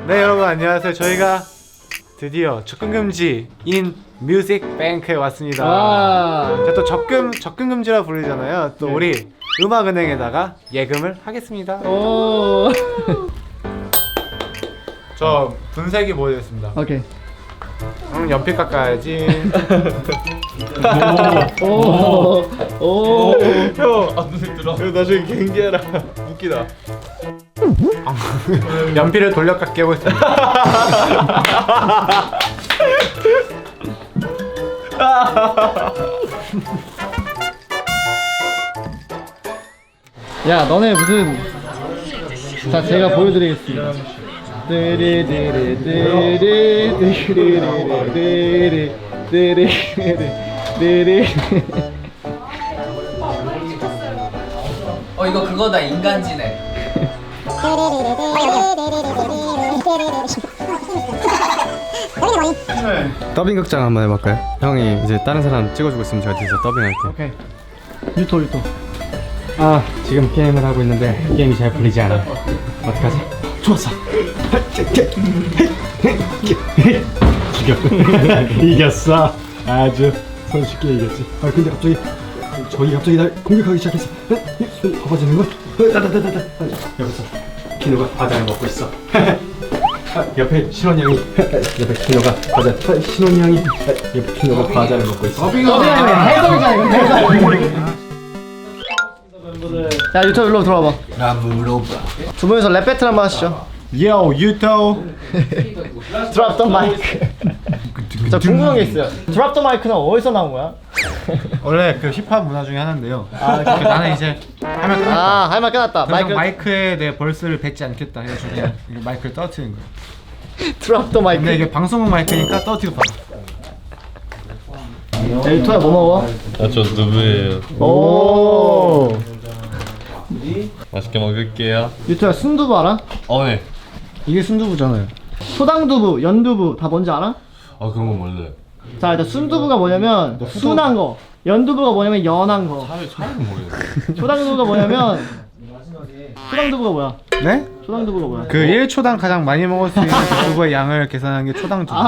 네 여러분 안녕하세요. 저희가 드디어 접근금지인 뮤직뱅크에 왔습니다. 자, 또 접근금지라 부르잖아요. 또 우리 음악은행에다가 예금을 하겠습니다. 오. 저 분색이 보여드렸습니다. 오케이. 연필 깎아야지. 오. 형, 아 눈에 들어. 이거 나중에 경기해라. 웃기다. 연필을 돌려깎기 하고 있습니다. 야, 너네 무슨? 자, 제가 보여드리겠습니다. 이거 그거다 인간지네. 더빙 극장 한번 해볼까요? 형이 이제 다른 사람 찍어주고 있으면 제가 뒤에서 더빙할게요. 오케이. 유토. 아 지금 게임을 하고 있는데 게임이 잘 풀리지 않아. 어떡하지? 좋았어. 죽였고 이겼어. 아주 손쉽게 이겼지. 아 근데 갑자기 저기 갑자기 날 공격하기 시작했어. 손 바빠지는 거? 따다다다다. 여기서 키노가 과자를 먹고 있어. 옆에 신원이 형이 옆에 키노가 과자. 신원이 형이 옆에 키노가 과자를 먹고 있어. 해석이잖아, 이거. 야, 유토 일로 들어와봐. 나 물어봐. 두 분이서 랩 배틀 한번 하시죠. Yo, 유토. 드랍 더 마이크. 자, 궁금한 게 있어요. 드랍 더 마이크는 어디서 나온 거야? 원래 그 힙합 문화 중에 하나인데요. 아, 나는 이제 하면 끝났다. 아, 할 말 끝났다. 마이크에 내 벌스를 뱉지 않겠다 해서 그냥 이거 마이크를 떨어뜨리는 거야. 드랍 더 마이크. 근데 이게 방송국 마이크니까 떨어뜨리고 봐. 야, 유토야 뭐 먹어? 저 두부예요. 오. 맛있게 먹을게요. 유토야 순두부 알아? 네. 이게 순두부잖아요. 소당두부, 연두부 다 뭔지 알아? 아 그런 건 몰라요. 자, 일단 순두부가 뭐냐면 순한 거. 연두부가 뭐냐면 연한 거. 차이는 모르겠어요. 소당두부가 뭐냐면 소당두부가 뭐야? 네? 소당두부가 뭐야? 그 1초당 가장 많이 먹을 수 있는 두부의 양을 계산하는 게 초당 두부.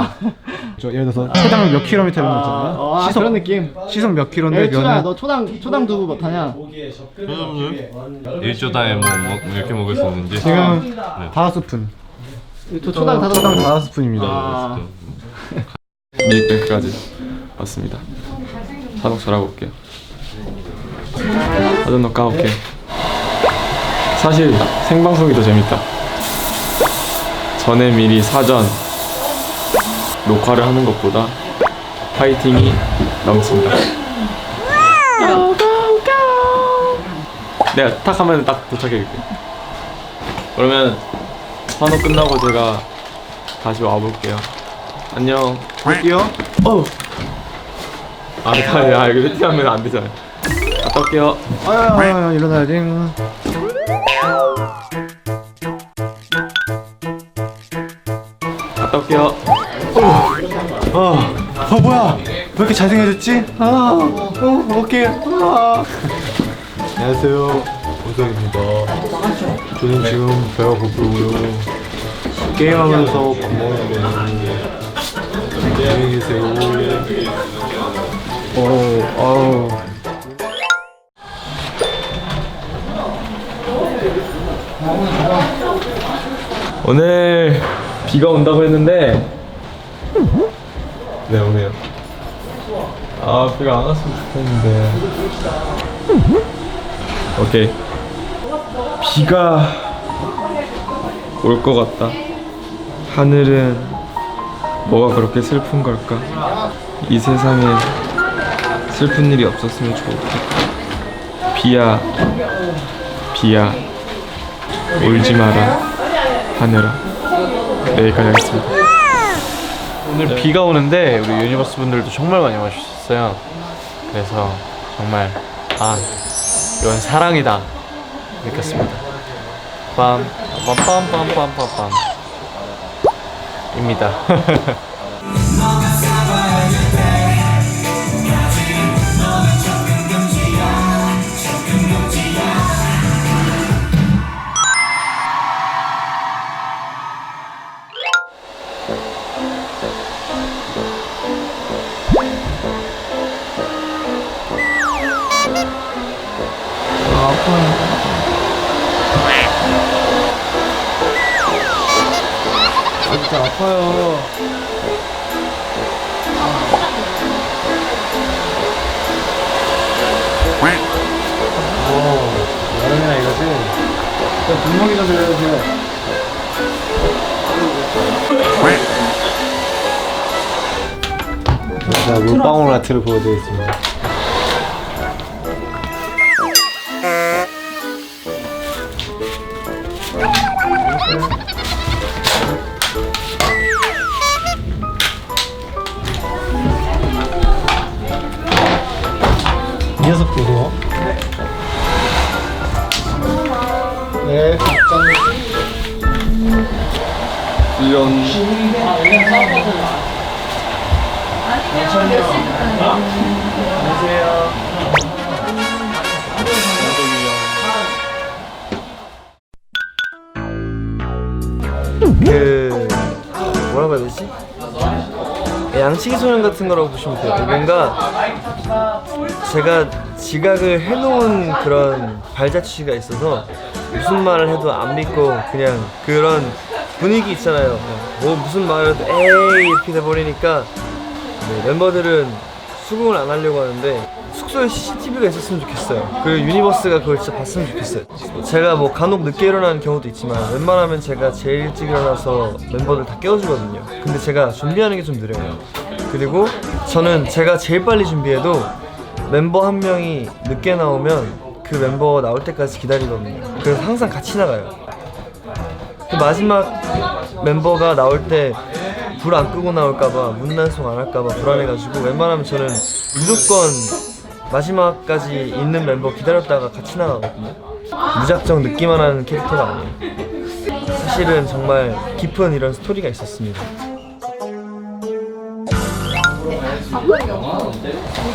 저 예를 들어서 초당 몇 킬로미터 이런 거 있잖아요. 아, 그런 느낌. 시속 몇 킬로인데 엘추야, 면은 너 초당 두부 뭐 타냐? 1조당에 뭐 이렇게 먹을 수 있는지. 지금 5스푼. 초당 다섯 초당 개. 5스푼입니다. 아. 뮤직뱅크까지 왔습니다. 사독 잘하고 올게요. 사전 까올게. 사실 생방송이 더 재밌다. 전에 미리 사전 녹화를 하는 것보다 파이팅이 넘친다. 내가 탁 하면 딱 도착해줄게. 그러면 환호 끝나고 제가 다시 와볼게요. 안녕. 볼게요. 야 이거 회티하면 안 되잖아. 갔다 올게요. 일어나야지. 갔다 올게요. 뭐야? 왜 이렇게 잘생겨졌지? 오케이. 안녕하세요. 보석입니다. 저는 지금 배가 고프고요. 게임하면서 밥 먹는데 안녕히 계세요. 오늘 비가 온다고 했는데 네 오네요. 아 비가 안 왔으면 좋겠는데. 오케이. 비가 올 것 같다. 하늘은 뭐가 그렇게 슬픈 걸까? 이 세상엔 슬픈 일이 없었으면 좋겠다. 비야 비야 울지 마라 하늘아. 여기까지 하겠습니다. 오늘 비가 오는데 우리 유니버스 분들도 정말 많이 와주셨어요. 그래서 정말 이건 사랑이다 느꼈습니다. 빰빰빰빰빰빰빰 입니다. 진짜 아파요. 여름이나 이거지. 분명히 좀 들려주세요. 자, 물방울 아트를 보여드리겠습니다. 이 녀석 보세요. 네, 그 뭐라고 해야 되지? 양치기 소년 같은 거라고 보시면 돼요. 뭔가 제가 지각을 해놓은 그런 발자취가 있어서 무슨 말을 해도 안 믿고 그냥 그런 분위기 있잖아요. 뭐 무슨 말을 해도 에이 이렇게 돼버리니까 멤버들은 수긍을 안 하려고 하는데 숙소에 CCTV가 있었으면 좋겠어요. 그리고 유니버스가 그걸 진짜 봤으면 좋겠어요. 제가 뭐 간혹 늦게 일어나는 경우도 있지만 웬만하면 제가 제일 일찍 일어나서 멤버들 다 깨워주거든요. 근데 제가 준비하는 게 좀 느려요. 그리고 저는 제가 제일 빨리 준비해도 멤버 한 명이 늦게 나오면 그 멤버 나올 때까지 기다리거든요. 그래서 항상 같이 나가요. 그 마지막 멤버가 나올 때 불 안 끄고 나올까봐 문단속 안 할까봐 불안해가지고 웬만하면 저는 무조건 마지막까지 있는 멤버 기다렸다가 같이 나가거든요. 무작정 늦기만 하는 캐릭터가 아니에요. 사실은 정말 깊은 이런 스토리가 있었습니다.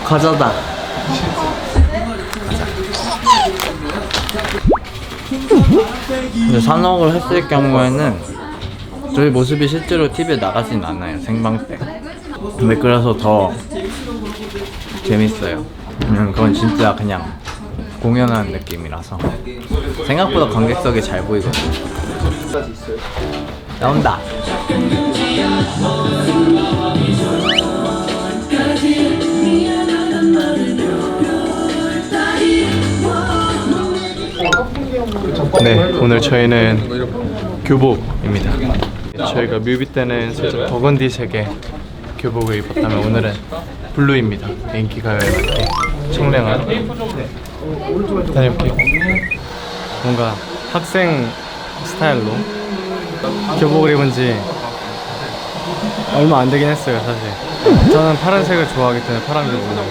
과자다. 근데 산옥을 했을 경우에는 저희 모습이 실제로 TV에 나가진 않아요, 생방 때. 근데 그래서 더 재밌어요. 그건 진짜 그냥 공연하는 느낌이라서 생각보다 관객석이 잘 보이거든요. 나온다. 네, 오늘 저희는 교복입니다. 저희가 뮤비 때는 살짝 버건디색의 교복을 입었다면 오늘은 블루입니다. 인기가요에 맞게 청량한. 일단 이렇게 뭔가 학생 스타일로 교복을 입은 지 얼마 안 되긴 했어요, 사실. 저는 파란색을 좋아하기 때문에 파란 교복을.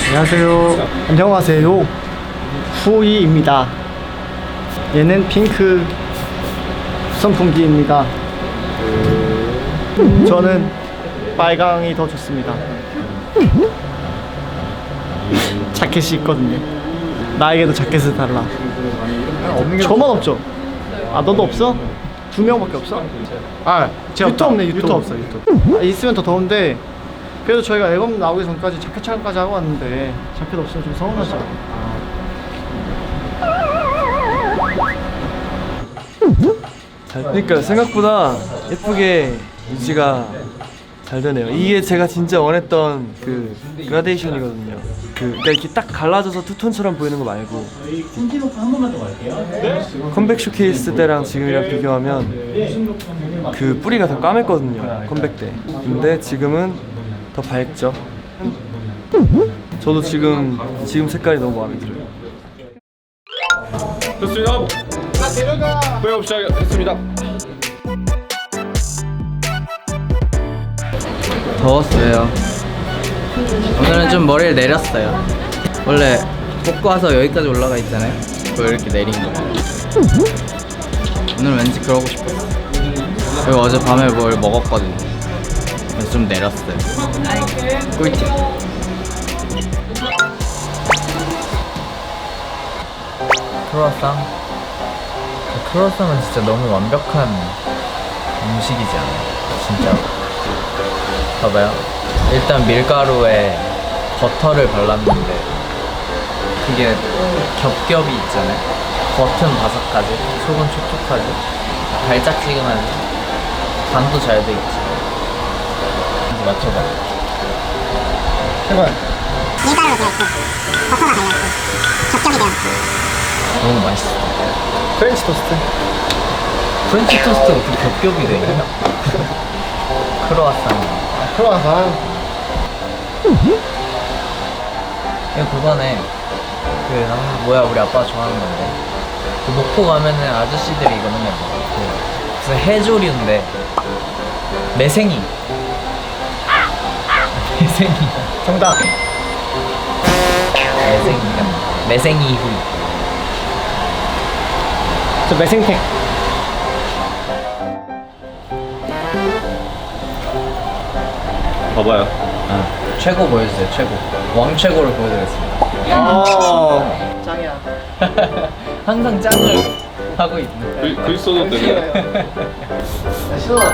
안녕하세요. 안녕하세요. 후이입니다. 얘는 핑크 선풍기입니다. 저는 빨강이 더 좋습니다. 자켓이 있거든요. 나에게도 자켓을 달라. 저만 없죠? 아 너도 없어? 2명밖에 없어? 아, 유튜브 없네. 유튜브 없어, 유튜브. 아, 있으면 더 더운데 그래도 저희가 앨범 나오기 전까지 자켓 촬영까지 하고 왔는데 자켓 없으면 좀 서운하죠. 그러니까 생각보다 예쁘게 유지가 잘 되네요. 이게 제가 진짜 원했던 그 그라데이션이거든요. 그러니까 이렇게 딱 갈라져서 투톤처럼 보이는 거 말고 컴백 쇼케이스 때랑 지금이랑 비교하면 그 뿌리가 더 까맸거든요, 컴백 때. 근데 지금은 더 밝죠. 저도 지금 색깔이 너무 마음에 들어요. 좋습니다. 백업 시작했습니다. 더웠어요. 오늘은 좀 머리를 내렸어요. 원래 뽑고 와서 여기까지 올라가 있잖아요. 그걸 이렇게 내린 거예요. 오늘 왠지 그러고 싶었어요. 그리고 어제 밤에 뭘 먹었거든요. 그래서 좀 내렸어요. 꿀팁. 크로아상? 크로아상은 진짜 너무 완벽한 음식이지 않아요? 진짜. 봐봐요. 일단 밀가루에 버터를 발랐는데 되게 겹겹이 있잖아요. 겉은 바삭하지, 속은 촉촉하지, 달짝지근하지, 간도 잘 돼 있지. 이제 맞춰봐. 제발. 밀가루로 되어있고 버터가 달려있고 겹겹이 되어있고 너무 맛있어. 프렌치 토스트. 프렌치 토스트가 어떻게 겹겹이 돼 있냐? 크로와상. 크로와상. 이거 그거네. 뭐야, 우리 아빠가 좋아하는 건데. 그 목포 가면은 아저씨들이 이거 맨날 먹어. 무슨 해조류인데 매생이. 매생이. 정답. 매생이 후이. 저 매생택. 봐봐요. 최고 보여주세요. 최고. 왕최고를 보여드리겠습니다. 짱이야. 항상 짱을 하고 있는. 글 써도 되네.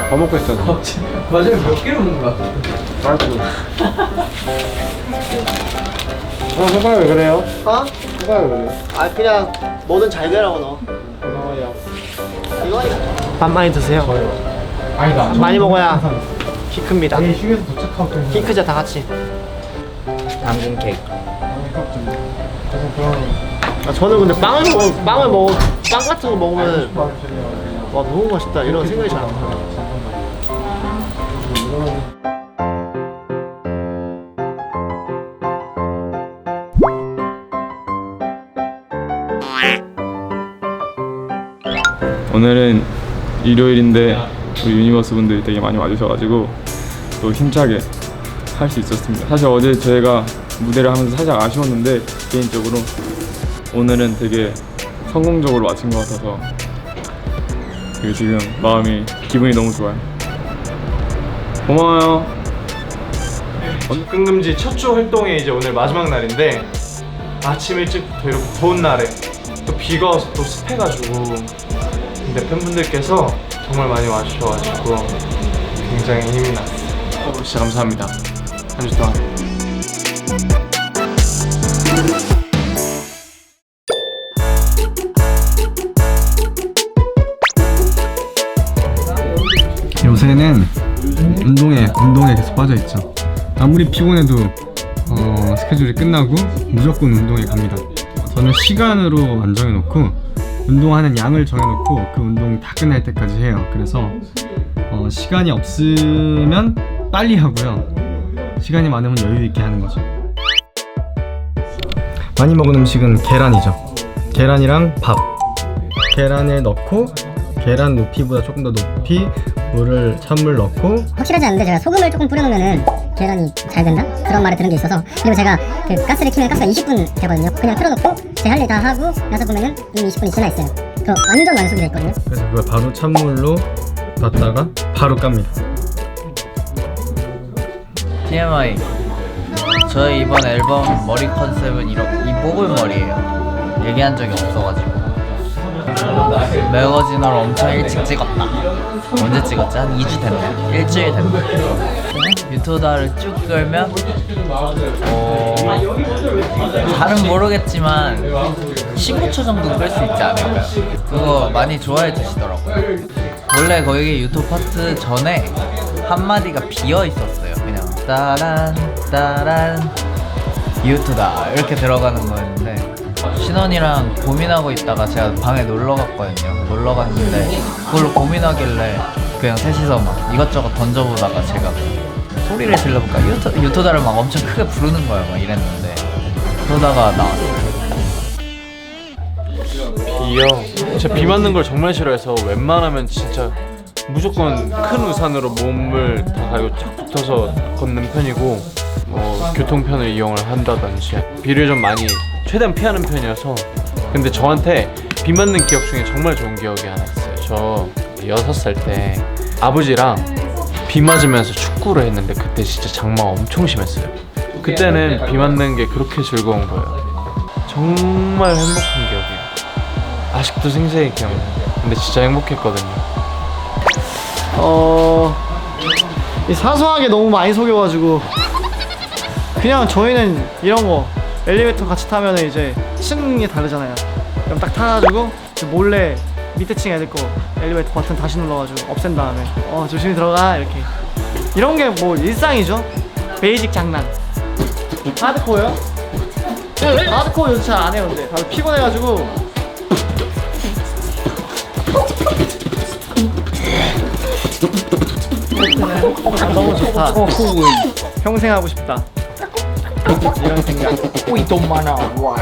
밥 먹고 있어. 맞아요. 몇 개를 먹는 거야? 아이고. 손가락 왜 그래요? 어? 손가락 왜 그래요? 아 그냥 뭐든 잘 되라고 너. 고마워요. 이거니까. 밥 많이 드세요. 아니다. 많이 먹어야 키 큽니다. 내일 휴게소 도착하고 또 키 크자 다 같이. 당근 케이크. 아, 저는 근데 빵 같은 거 먹으면 와 너무 맛있다 이런 생각이 잘 안 나요. 오늘은 일요일인데 우리 유니버스 분들이 되게 많이 와주셔가지고 또 힘차게 할 수 있었습니다. 사실 어제 저희가 무대를 하면서 살짝 아쉬웠는데 개인적으로 오늘은 되게 성공적으로 마친 것 같아서 되게 지금 기분이 너무 좋아요. 고마워요. 끈금지 첫 주 활동이 이제 오늘 마지막 날인데 아침 일찍부터 이렇게 더운 날에 또 비가 와서 또 습해가지고 근데 팬분들께서 정말 많이 와주셔가지고 굉장히 힘이 났어요. 진짜 감사합니다. 한 주 동안. 요새는 운동에 계속 빠져있죠. 아무리 피곤해도 스케줄이 끝나고 무조건 운동에 갑니다. 저는 시간으로 안 정해놓고 운동하는 양을 정해놓고 그 운동 다 끝날 때까지 해요. 그래서 시간이 없으면 빨리 하고요. 시간이 많으면 여유 있게 하는 거죠. 많이 먹은 음식은 계란이죠. 계란이랑 밥. 계란에 넣고 계란 높이보다 조금 더 높이 찬물 넣고. 확실하지 않은데 제가 소금을 조금 뿌려놓으면은 계란이 잘 된다? 그런 말을 들은 게 있어서. 그리고 제가 그 가스를 켜면 가스가 20분 되거든요. 그냥 틀어놓고 제 할 일 다 하고 나서 보면은 이미 20분이 지나 있어요. 그럼 완전 완숙이 됐거든요. 그래서 그걸 바로 찬물로 놨다가 바로 깝니다. TMI. 저희 이번 앨범 머리 컨셉은 이 뽀글머리예요. 얘기한 적이 없어가지고. 매거진으로 엄청 일찍 찍었다. 언제 찍었지? 한 2주 됐네. 일주일 됐네. 유토다를 쭉 끌면 잘은 모르겠지만 15초 정도 끌 수 있지 않을까요? 그거 많이 좋아해 주시더라고요. 원래 거기 유토 파트 전에 한마디가 비어 있었어요. 그냥 따란 따란 유토다 이렇게 들어가는 거였는데 신원이랑 고민하고 있다가 제가 방에 놀러 갔거든요. 놀러 갔는데 그걸로 고민하길래 그냥 셋이서 막 이것저것 던져보다가 제가 소리를 질러볼까 유토다를 막 엄청 크게 부르는 거예요. 막 이랬는데 그러다가 나왔어요. 비요. 제가 비 맞는 걸 정말 싫어해서 웬만하면 진짜 무조건 큰 우산으로 몸을 다 가리고 쫙 붙어서 걷는 편이고 교통편을 이용을 한다든지 비를 좀 많이 최대한 피하는 편이어서. 근데 저한테 비 맞는 기억 중에 정말 좋은 기억이 하나 있어요. 저 6살 때 아버지랑 비 맞으면서 축구를 했는데 그때 진짜 장마가 엄청 심했어요. 그때는 비 맞는 게 그렇게 즐거운 거예요. 정말 행복한 기억이에요. 아직도 생생히 기억나요. 근데 진짜 행복했거든요. 이 사소하게 너무 많이 속여가지고 그냥 저희는 이런 거 엘리베이터 같이 타면은 이제 층이 다르잖아요. 그럼 딱 타가지고 몰래 밑에 층 애들 거 엘리베이터 버튼 다시 눌러가지고 없앤 다음에 조심히 들어가 이렇게. 이런 게 뭐 일상이죠. 베이직 장난. 하드코어요? 하드코어 요즘 잘 안 해요. 근데 다들 피곤해가지고. 너무 좋다. 평생 하고 싶다. 이런 생각. 오이 돈 많아. 와우.